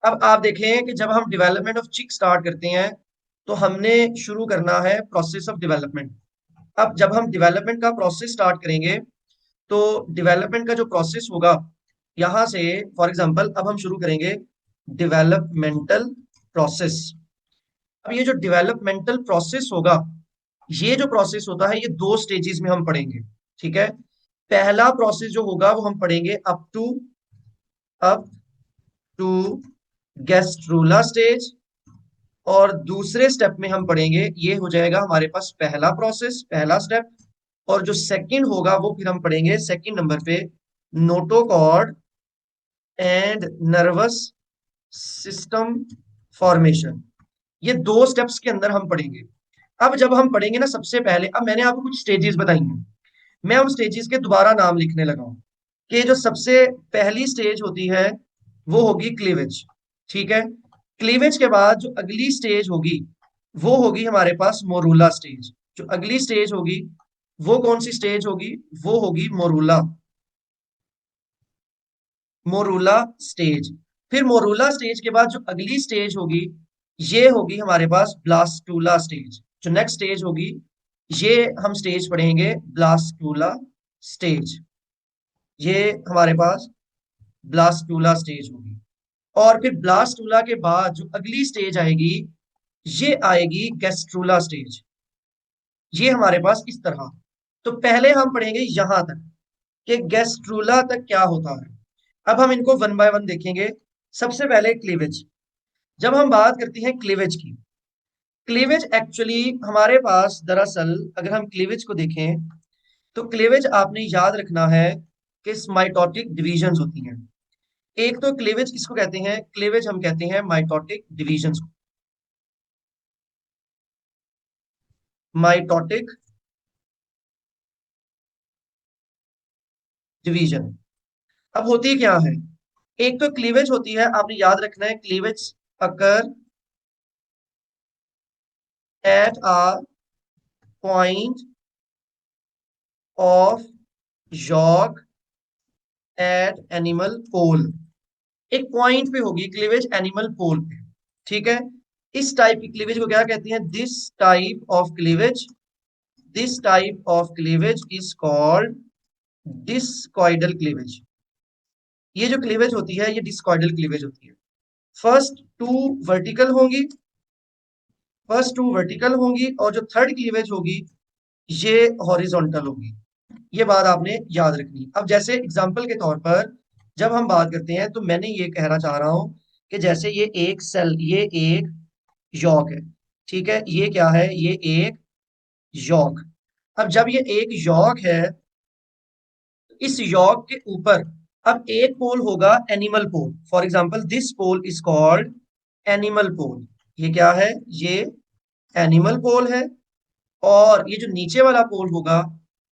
अब आप देखें कि जब हम डेवलपमेंट ऑफ चिक स्टार्ट करते हैं तो हमने शुरू करना है प्रोसेस ऑफ डेवलपमेंट। अब जब हम डेवलपमेंट का प्रोसेस स्टार्ट करेंगे तो डेवलपमेंट का जो प्रोसेस होगा यहां से, फॉर एग्जांपल अब हम शुरू करेंगे डेवलपमेंटल प्रोसेस। अब ये जो डेवलपमेंटल प्रोसेस होगा, ये जो प्रोसेस होता है ये दो स्टेजेस में हम पढ़ेंगे। ठीक है, पहला प्रोसेस जो होगा वो हम पढ़ेंगे अप टू गैस्ट्रूला स्टेज, और दूसरे स्टेप में हम पढ़ेंगे, ये हो जाएगा हमारे पास पहला प्रोसेस, पहला स्टेप। और जो सेकंड होगा वो फिर हम पढ़ेंगे सेकंड नंबर पे, notochord and nervous system formation. ये दो स्टेप्स के अंदर हम पढ़ेंगे। अब जब हम पढ़ेंगे ना, सबसे पहले अब मैंने आपको कुछ स्टेजेस बताई हैं, मैं उन स्टेजेस के दोबारा नाम लिखने लगा हूं कि जो सबसे पहली स्टेज होती है वो होगी क्लीवेज। ठीक है, क्लीवेज के बाद जो अगली स्टेज होगी वो होगी हमारे पास मोरूला स्टेज। जो अगली स्टेज होगी वो कौन सी स्टेज होगी? वो होगी मोरूला, मोरूला स्टेज। फिर मोरूला स्टेज के बाद जो अगली स्टेज होगी ये होगी हमारे पास ब्लास्टूला स्टेज। जो नेक्स्ट स्टेज होगी ये हम स्टेज पढ़ेंगे ब्लास्टूला स्टेज। ये हमारे पास ब्लास्टूला स्टेज होगी। और फिर ब्लास्टूला के बाद जो अगली स्टेज आएगी ये आएगी गैस्ट्रूला स्टेज। ये हमारे पास इस तरह। तो पहले हम पढ़ेंगे यहां तक कि गैस्ट्रूला तक क्या होता है। अब हम इनको वन बाय वन देखेंगे। सबसे पहले क्लीवेज। जब हम बात करते हैं क्लीवेज की, क्लीवेज एक्चुअली हमारे पास दरअसल अगर हम क्लीवेज को देखें तो क्लीवेज आपने याद रखना है कि माइटोटिक डिवीजन होती हैं। एक तो क्लीवेज किसको कहते हैं? क्लीवेज हम कहते हैं माइटोटिक डिवीजन को। Mitotic division. अब होती क्या है? एक तो क्लीवेज होती है, आपने याद रखना है, cleavage occur at a point of yolk at animal pole. एक पॉइंट पे होगी क्लीवेज एनिमल पोल पे। ठीक है, इस टाइप की क्लीवेज को क्या कहती है? This type of cleavage is called discoidal cleavage. ये जो क्लीवेज होती है ये डिस्कॉइडल क्लीवेज होती है। फर्स्ट टू वर्टिकल होंगी, फर्स्ट टू वर्टिकल होंगी, और जो थर्ड क्लीवेज होगी ये हॉरिजॉन्टल होगी। ये बात आपने याद रखनी। अब जैसे एग्जांपल के तौर पर जब हम बात करते हैं तो मैंने ये कहना चाह रहा हूं कि जैसे ये एक सेल, ये एक यॉक है। ठीक है, ये क्या है? ये एक यॉक। अब जब ये एक यॉक है, इस यॉक के ऊपर अब एक पोल होगा animal pole. For example this pole is called animal pole. ये क्या है? ये एनिमल पोल है। और ये जो नीचे वाला पोल होगा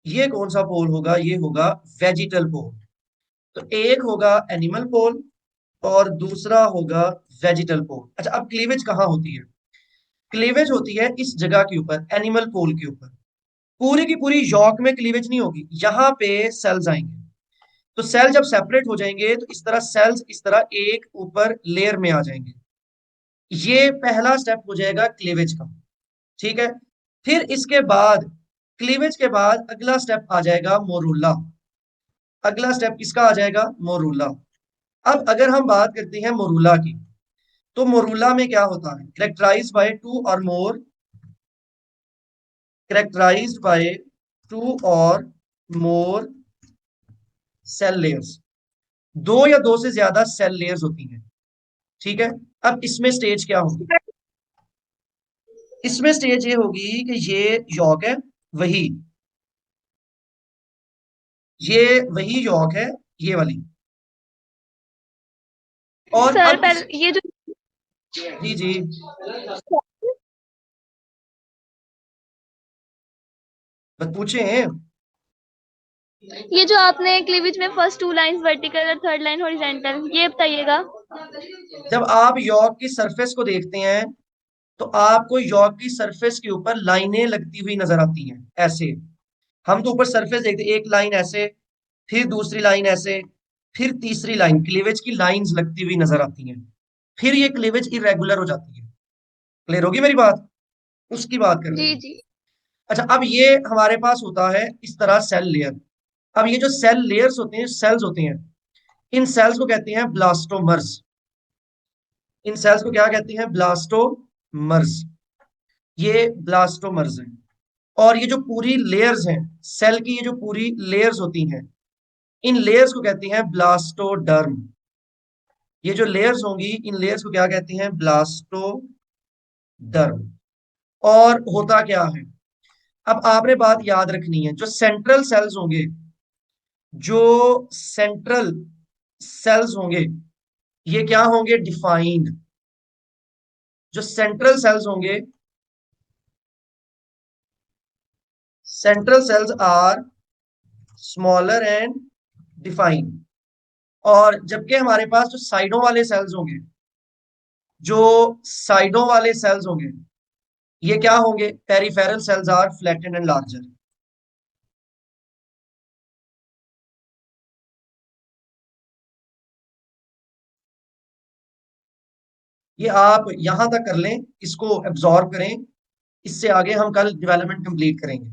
ये कौन सा पोल होगा? ये होगा वेजिटल पोल। तो एक होगा एनिमल पोल और दूसरा होगा वेजिटल पोल। अच्छा, अब क्लीवेज कहाँ होती है? क्लीवेज होती है इस जगह के ऊपर, एनिमल पोल के ऊपर। पूरी की पूरी यॉर्क में क्लीवेज नहीं होगी, यहाँ पे सेल्स आएंगे। तो सेल जब सेपरेट हो जाएंगे तो इस तरह सेल्स इस तरह एक ऊपर लेयर में आ जाएंगे। ये पहला स्टेप हो जाएगा क्लीवेज का। ठीक है, फिर इसके बाद क्लीवेज के बाद अगला स्टेप आ जाएगा मोरूला। अगला स्टेप किसका आ जाएगा? मोरूला। अब अगर हम बात करते हैं मोरूला की, तो मोरूला में क्या होता है? करेक्टराइज्ड बाय टू और मोर, करेक्टराइज्ड बाय टू और मोर सेल लेयर्स। दो या दो से ज्यादा सेल लेयर्स होती हैं। ठीक है, अब इसमें स्टेज क्या होगी? इसमें स्टेज ये होगी कि ये यॉक है, वही ये वही यॉक है, ये वाली। और सर अब इस, पहले ये जो जी जी, बस पूछे हैं। ये जो आपने क्लीवेज में फर्स्ट टू लाइंस वर्टिकल और थर्ड लाइन हॉरिजॉन्टल, ये बताइएगा। जब आप यॉक की सरफेस को देखते हैं तो आपको यॉक की सरफेस के ऊपर लाइनें लगती हुई नजर आती हैं, ऐसे। हम तो ऊपर सरफेस देखते हैं, एक लाइन ऐसे, फिर दूसरी लाइन ऐसे, फिर तीसरी लाइन, क्लीवेज की लाइंस लगती हुई नजर आती हैं। फिर ये क्लीवेज इरेगुलर हो जाती है। क्लियर होगी मेरी बात? उसकी बात कर रहे जी हैं। जी। अच्छा, अब ये हमारे पास होता है इस तरह सेल लेयर। अब ये जो सेल लेयर्स होते हैं, सेल्स होते हैं, इन सेल्स को कहते हैं ब्लास्टोमर्स। इन सेल्स को क्या कहते हैं? ब्लास्टोमर्स। ये ब्लास्टोमर्स हैं। और ये जो पूरी लेयर्स हैं, सेल की ये जो पूरी लेयर्स होती हैं, इन लेयर्स को कहते हैं ब्लास्टोडर्म। ये जो लेयर्स होंगी, इन लेयर्स को क्या कहते हैं? ब्लास्टोडर्म। और होता क्या है, अब आपने बात याद रखनी है, जो सेंट्रल सेल्स होंगे, जो सेंट्रल सेल्स होंगे, ये क्या होंगे? डिफाइंड। जो सेंट्रल सेल्स होंगे, central sales are smaller and defined. और जबकि हमारे पास जो साइडों वाले सेल्स होंगे, जो साइडों वाले सेल्स होंगे, ये क्या होंगे? Peripheral sales are flattened and larger. ये आप यहां तक कर लें, इसको एब्जॉर्ब करें। इससे आगे हम कल डेवलपमेंट कंप्लीट करेंगे।